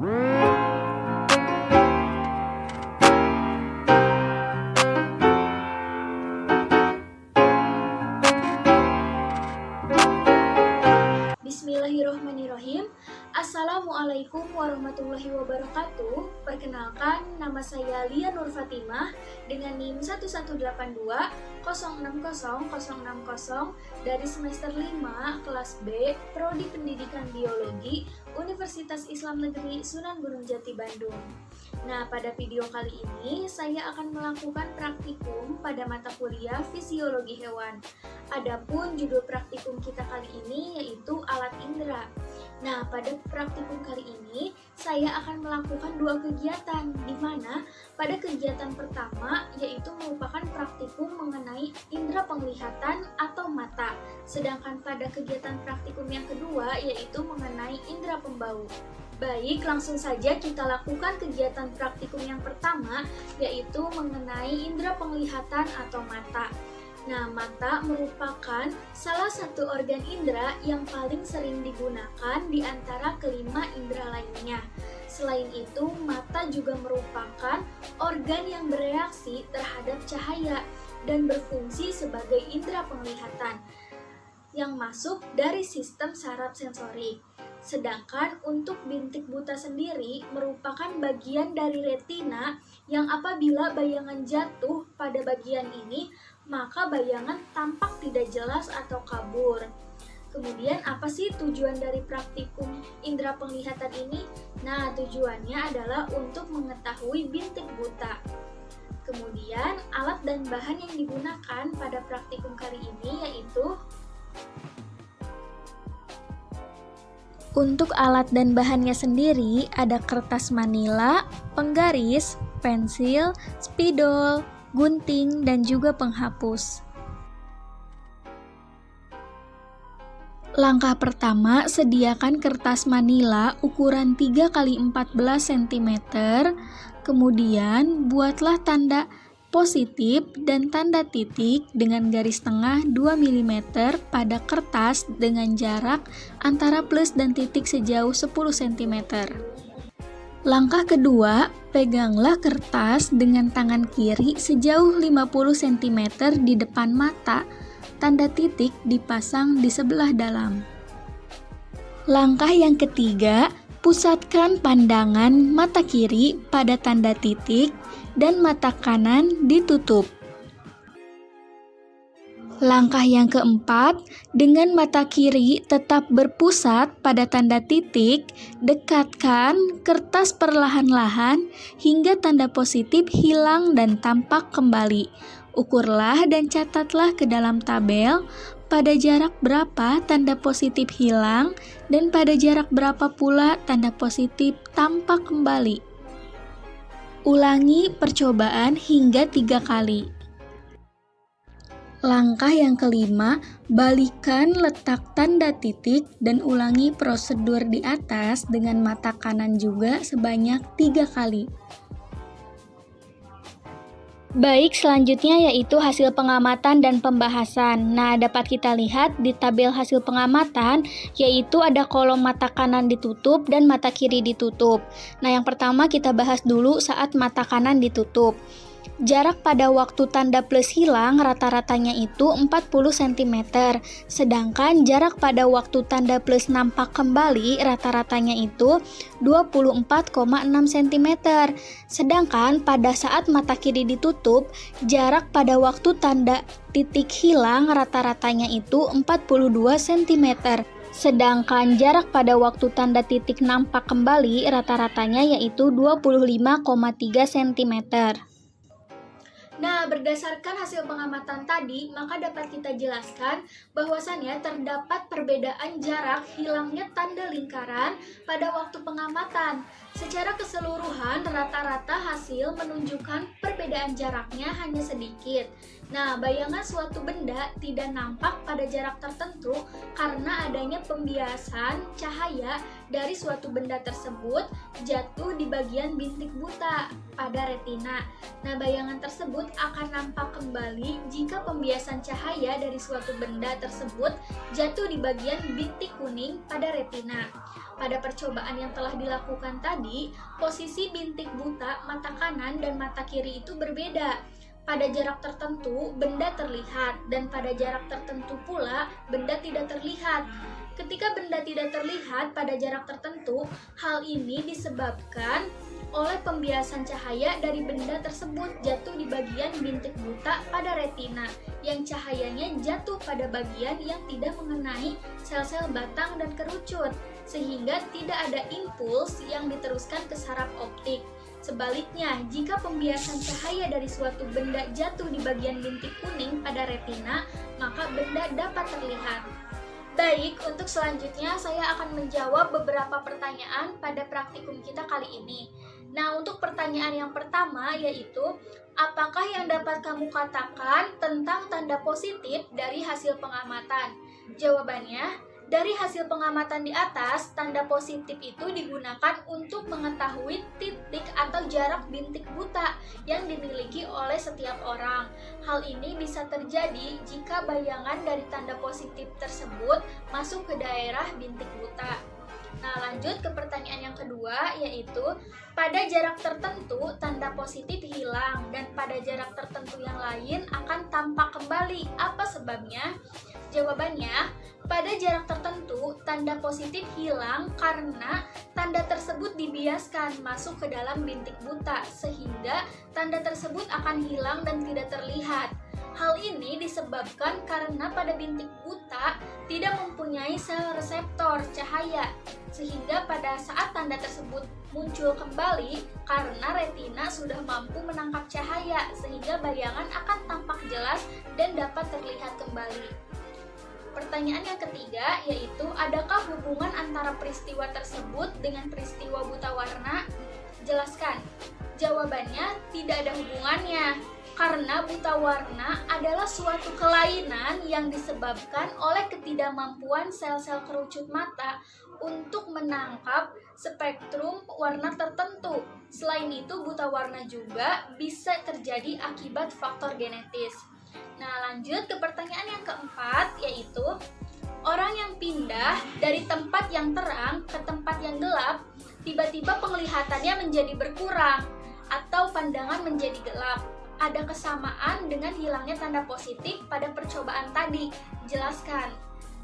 Bismillahirrahmanirrahim. Assalamualaikum warahmatullahi wabarakatuh. Perkenalkan, nama saya Lia Nur Fatimah dengan NIM 1182060060 dari semester 5 kelas B, Prodi Pendidikan Biologi, Universitas Islam Negeri Sunan Gunung Jati, Bandung. Nah, pada video kali ini saya akan melakukan praktikum pada mata kuliah Fisiologi Hewan. Adapun judul praktikum kita kali ini yaitu alat indera. Nah, pada praktikum kali ini saya akan melakukan dua kegiatan, di mana pada kegiatan pertama yaitu merupakan praktikum mengenai indera penglihatan atau mata, sedangkan pada kegiatan praktikum yang kedua yaitu mengenai indera pembau. Baik, langsung saja kita lakukan kegiatan praktikum yang pertama, yaitu mengenai indera penglihatan atau mata. Nah, mata merupakan salah satu organ indera yang paling sering digunakan di antara kelima indera lainnya. Selain itu, mata juga merupakan organ yang bereaksi terhadap cahaya dan berfungsi sebagai indera penglihatan yang masuk dari sistem saraf sensorik. Sedangkan untuk bintik buta sendiri merupakan bagian dari retina yang apabila bayangan jatuh pada bagian ini, maka bayangan tampak tidak jelas atau kabur. Kemudian apa sih tujuan dari praktikum indera penglihatan ini? Nah, tujuannya adalah untuk mengetahui bintik buta. Kemudian alat dan bahan yang digunakan pada praktikum kali ini yaitu untuk alat dan bahannya sendiri ada kertas manila, penggaris, pensil, spidol, gunting, dan juga penghapus. Langkah pertama, sediakan kertas manila ukuran 3x14 cm, kemudian buatlah tanda positif dan tanda titik dengan garis tengah 2 mm pada kertas dengan jarak antara plus dan titik sejauh 10 cm. Langkah kedua, peganglah kertas dengan tangan kiri sejauh 50 cm di depan mata, tanda titik dipasang di sebelah dalam. Langkah yang ketiga, pusatkan pandangan mata kiri pada tanda titik dan mata kanan ditutup. Langkah yang keempat, dengan mata kiri tetap berpusat pada tanda titik, dekatkan kertas perlahan-lahan hingga tanda positif hilang dan tampak kembali. Ukurlah dan catatlah ke dalam tabel pada jarak berapa tanda positif hilang dan pada jarak berapa pula tanda positif tampak kembali. Ulangi percobaan hingga 3 kali. Langkah yang kelima, balikan letak tanda titik dan ulangi prosedur di atas dengan mata kanan juga sebanyak 3 kali. Baik, selanjutnya yaitu hasil pengamatan dan pembahasan. Nah, dapat kita lihat di tabel hasil pengamatan, yaitu ada kolom mata kanan ditutup dan mata kiri ditutup. Nah, yang pertama kita bahas dulu saat mata kanan ditutup. Jarak pada waktu tanda plus hilang rata-ratanya itu 40 cm, sedangkan jarak pada waktu tanda plus nampak kembali rata-ratanya itu 24,6 cm. Sedangkan pada saat mata kiri ditutup, jarak pada waktu tanda titik hilang rata-ratanya itu 42 cm. Sedangkan jarak pada waktu tanda titik nampak kembali rata-ratanya yaitu 25,3 cm. Nah, berdasarkan hasil pengamatan tadi, maka dapat kita jelaskan bahwasannya terdapat perbedaan jarak hilangnya tanda lingkaran pada waktu pengamatan. Secara keseluruhan, rata-rata hasil menunjukkan perbedaan jaraknya hanya sedikit. Nah, bayangan suatu benda tidak nampak pada jarak tertentu karena adanya pembiasan cahaya dari suatu benda tersebut jatuh di bagian bintik buta pada retina. Nah, bayangan tersebut akan nampak kembali jika pembiasan cahaya dari suatu benda tersebut jatuh di bagian bintik kuning pada retina. Pada percobaan yang telah dilakukan tadi, posisi bintik buta mata kanan dan mata kiri itu berbeda. Pada jarak tertentu, benda terlihat, dan pada jarak tertentu pula, benda tidak terlihat. Ketika benda tidak terlihat pada jarak tertentu, hal ini disebabkan oleh pembiasan cahaya dari benda tersebut jatuh di bagian bintik buta pada retina, yang cahayanya jatuh pada bagian yang tidak mengenai sel-sel batang dan kerucut, sehingga tidak ada impuls yang diteruskan ke saraf optik. Sebaliknya, jika pembiasan cahaya dari suatu benda jatuh di bagian bintik kuning pada retina, maka benda dapat terlihat. Baik, untuk selanjutnya saya akan menjawab beberapa pertanyaan pada praktikum kita kali ini. Nah, untuk pertanyaan yang pertama yaitu, apakah yang dapat kamu katakan tentang tanda positif dari hasil pengamatan? Jawabannya, dari hasil pengamatan di atas, tanda positif itu digunakan untuk mengetahui titik atau jarak bintik buta yang dimiliki oleh setiap orang. Hal ini bisa terjadi jika bayangan dari tanda positif tersebut masuk ke daerah bintik buta. Nah, lanjut ke pertanyaan yang kedua, yaitu pada jarak tertentu tanda positif hilang dan pada jarak tertentu yang lain akan tampak kembali. Apa sebabnya? Jawabannya, pada jarak tertentu tanda positif hilang karena tanda tersebut dibiaskan masuk ke dalam bintik buta, sehingga tanda tersebut akan hilang dan tidak terlihat. Hal ini disebabkan karena pada bintik buta tidak mempunyai sel reseptor cahaya, sehingga pada saat tanda tersebut muncul kembali, karena retina sudah mampu menangkap cahaya, sehingga bayangan akan tampak jelas dan dapat terlihat kembali. Pertanyaan yang ketiga yaitu, adakah hubungan antara peristiwa tersebut dengan peristiwa buta warna? Jelaskan. Jawabannya, tidak ada hubungannya. Karena buta warna adalah suatu kelainan yang disebabkan oleh ketidakmampuan sel-sel kerucut mata untuk menangkap spektrum warna tertentu. Selain itu, buta warna juga bisa terjadi akibat faktor genetis. Nah, lanjut ke pertanyaan yang keempat, yaitu orang yang pindah dari tempat yang terang ke tempat yang gelap, tiba-tiba penglihatannya menjadi berkurang atau pandangan menjadi gelap. Ada kesamaan dengan hilangnya tanda positif pada percobaan tadi. Jelaskan.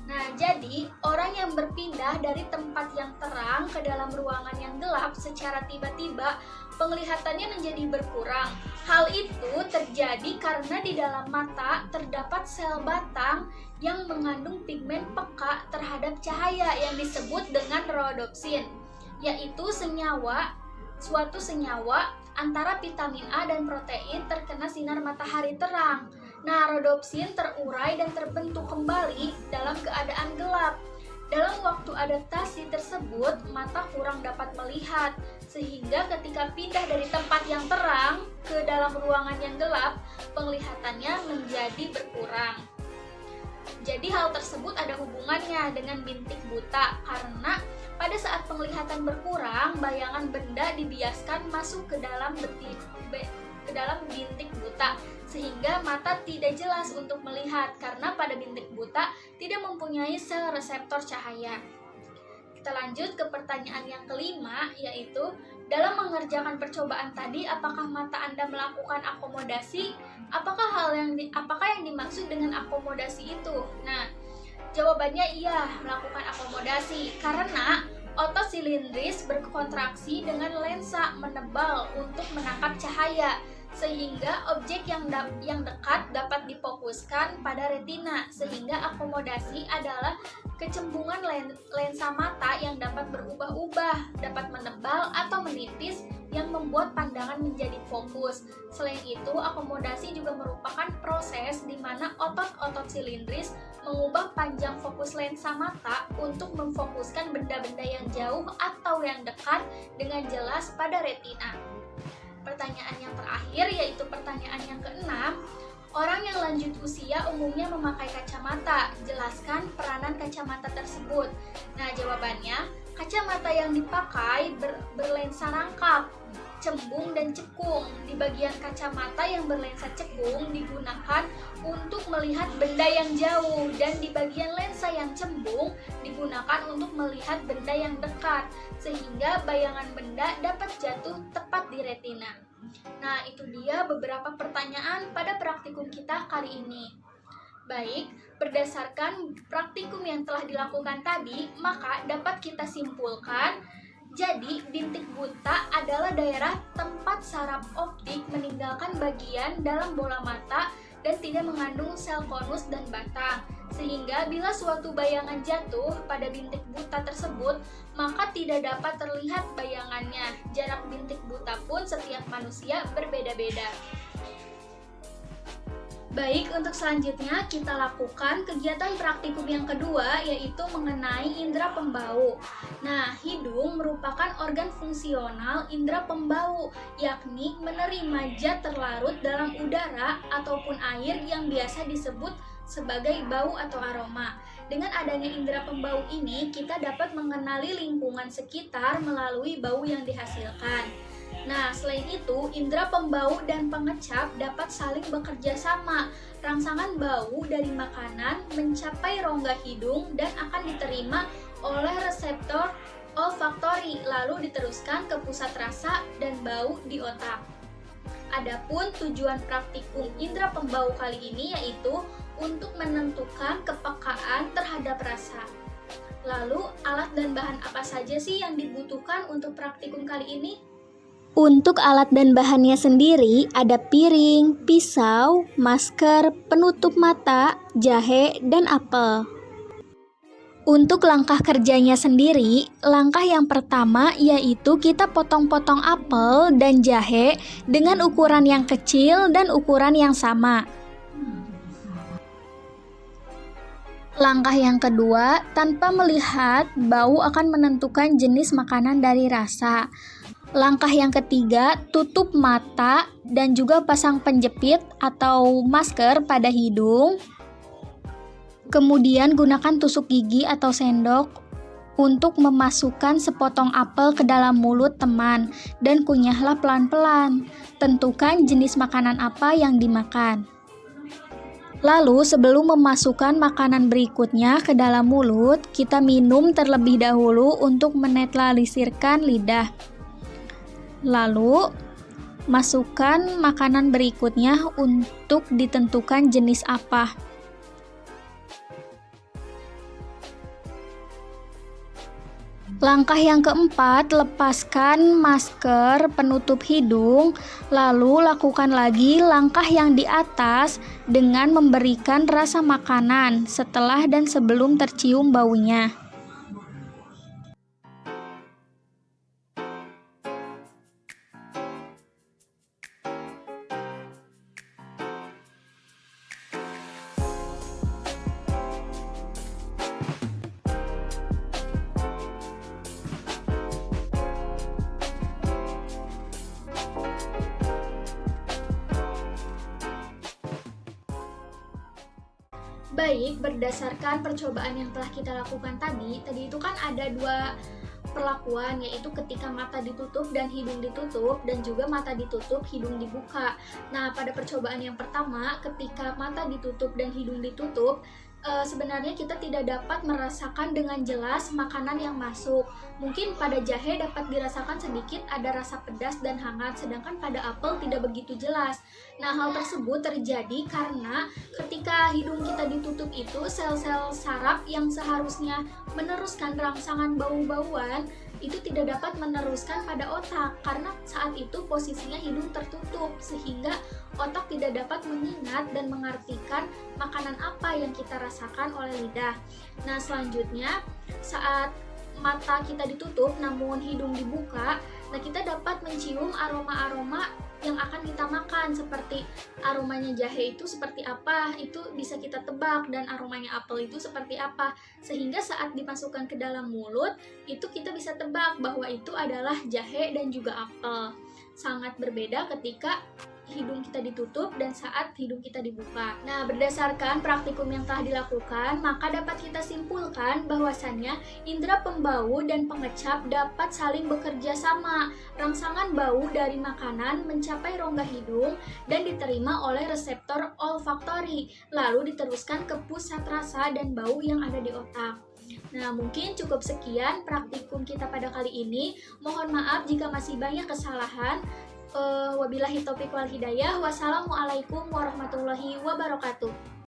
Nah, jadi orang yang berpindah dari tempat yang terang ke dalam ruangan yang gelap secara tiba-tiba, penglihatannya menjadi berkurang. Hal itu terjadi karena di dalam mata terdapat sel batang yang mengandung pigmen peka terhadap cahaya yang disebut dengan rhodopsin, yaitu suatu senyawa antara vitamin A dan protein terkena sinar matahari terang. Nah, rhodopsin terurai dan terbentuk kembali dalam keadaan gelap. Dalam waktu adaptasi tersebut, mata kurang dapat melihat, sehingga ketika pindah dari tempat yang terang ke dalam ruangan yang gelap, penglihatannya menjadi berkurang. Jadi hal tersebut ada hubungannya dengan bintik buta, karena pada saat penglihatan berkurang, bayangan benda dibiaskan masuk ke dalam bintik buta, sehingga mata tidak jelas untuk melihat karena pada bintik buta tidak mempunyai sel reseptor cahaya. Kita lanjut ke pertanyaan yang kelima, yaitu dalam mengerjakan percobaan tadi, apakah mata Anda melakukan akomodasi? Apakah yang dimaksud dengan akomodasi itu? Nah, jawabannya iya, melakukan akomodasi karena otot silindris berkontraksi dengan lensa menebal untuk menangkap cahaya, sehingga objek yang dekat dapat difokuskan pada retina, sehingga akomodasi adalah kecembungan lensa mata yang dapat berubah-ubah, dapat menebal atau menipis yang membuat pandangan menjadi fokus. Selain itu, akomodasi juga merupakan proses di mana otot-otot silindris mengubah panjang fokus lensa mata untuk memfokuskan benda-benda yang jauh atau yang dekat dengan jelas pada retina. Pertanyaan yang terakhir yaitu pertanyaan yang keenam, orang yang lanjut usia umumnya memakai kacamata. Jelaskan peranan kacamata tersebut. Nah, jawabannya, kacamata yang dipakai berlensa rangkap. cembung, dan cekung. Di bagian kacamata yang berlensa cekung digunakan untuk melihat benda yang jauh, dan di bagian lensa yang cembung digunakan untuk melihat benda yang dekat, sehingga bayangan benda dapat jatuh tepat di retina. Nah, itu dia beberapa pertanyaan pada praktikum kita kali ini. Baik, berdasarkan praktikum yang telah dilakukan tadi, maka dapat kita simpulkan, jadi bintik buta adalah daerah tempat saraf optik meninggalkan bagian dalam bola mata dan tidak mengandung sel konus dan batang. Sehingga bila suatu bayangan jatuh pada bintik buta tersebut, maka tidak dapat terlihat bayangannya. Jarak bintik buta pun setiap manusia berbeda-beda. Baik, untuk selanjutnya kita lakukan kegiatan praktikum yang kedua, yaitu mengenai indera pembau. Nah, hidung merupakan organ fungsional indera pembau, yakni menerima zat terlarut dalam udara ataupun air yang biasa disebut sebagai bau atau aroma. Dengan adanya indera pembau ini, kita dapat mengenali lingkungan sekitar melalui bau yang dihasilkan. Nah, selain itu, indera pembau dan pengecap dapat saling bekerja sama. Rangsangan bau dari makanan mencapai rongga hidung dan akan diterima oleh reseptor olfaktori, lalu diteruskan ke pusat rasa dan bau di otak. Adapun tujuan praktikum indera pembau kali ini yaitu untuk menentukan kepekaan terhadap rasa. Lalu, alat dan bahan apa saja sih yang dibutuhkan untuk praktikum kali ini? Untuk alat dan bahannya sendiri, ada piring, pisau, masker, penutup mata, jahe, dan apel. Untuk langkah kerjanya sendiri, langkah yang pertama yaitu kita potong-potong apel dan jahe dengan ukuran yang kecil dan ukuran yang sama. Langkah yang kedua, tanpa melihat, bau akan menentukan jenis makanan dari rasa. Langkah yang ketiga, tutup mata dan juga pasang penjepit atau masker pada hidung. Kemudian gunakan tusuk gigi atau sendok untuk memasukkan sepotong apel ke dalam mulut teman dan kunyahlah pelan-pelan. Tentukan jenis makanan apa yang dimakan. Lalu sebelum memasukkan makanan berikutnya ke dalam mulut, kita minum terlebih dahulu untuk menetralisirkan lidah. Lalu, masukkan makanan berikutnya untuk ditentukan jenis apa. Langkah yang keempat, lepaskan masker penutup hidung, lalu lakukan lagi langkah yang di atas dengan memberikan rasa makanan setelah dan sebelum tercium baunya. Baik, berdasarkan percobaan yang telah kita lakukan tadi itu kan ada dua perlakuan, yaitu ketika mata ditutup dan hidung ditutup, dan juga mata ditutup, hidung dibuka. Nah, pada percobaan yang pertama, ketika mata ditutup dan hidung ditutup, sebenarnya kita tidak dapat merasakan dengan jelas makanan yang masuk. Mungkin pada jahe dapat dirasakan sedikit ada rasa pedas dan hangat, sedangkan pada apel tidak begitu jelas. Nah, hal tersebut terjadi karena ketika hidung kita ditutup itu, sel-sel saraf yang seharusnya meneruskan rangsangan bau-bauan itu tidak dapat meneruskan pada otak karena saat itu posisinya hidung tertutup, sehingga otak tidak dapat mengingat dan mengartikan makanan apa yang kita rasakan oleh lidah. Nah, selanjutnya saat mata kita ditutup namun hidung dibuka, nah kita dapat mencium aroma-aroma yang akan kita makan, seperti aromanya jahe itu seperti apa, itu bisa kita tebak, dan aromanya apel itu seperti apa, sehingga saat dimasukkan ke dalam mulut itu kita bisa tebak bahwa itu adalah jahe dan juga apel. Sangat berbeda ketika hidung kita ditutup dan saat hidung kita dibuka. Nah, berdasarkan praktikum yang telah dilakukan, maka dapat kita simpulkan bahwasannya indera pembau dan pengecap dapat saling bekerja sama. Rangsangan bau dari makanan mencapai rongga hidung dan diterima oleh reseptor olfaktori, lalu diteruskan ke pusat rasa dan bau yang ada di otak. Nah, mungkin cukup sekian praktikum kita pada kali ini. Mohon maaf jika masih banyak kesalahan. Wabillahi taufiq wal hidayah. Wassalamualaikum warahmatullahi wabarakatuh.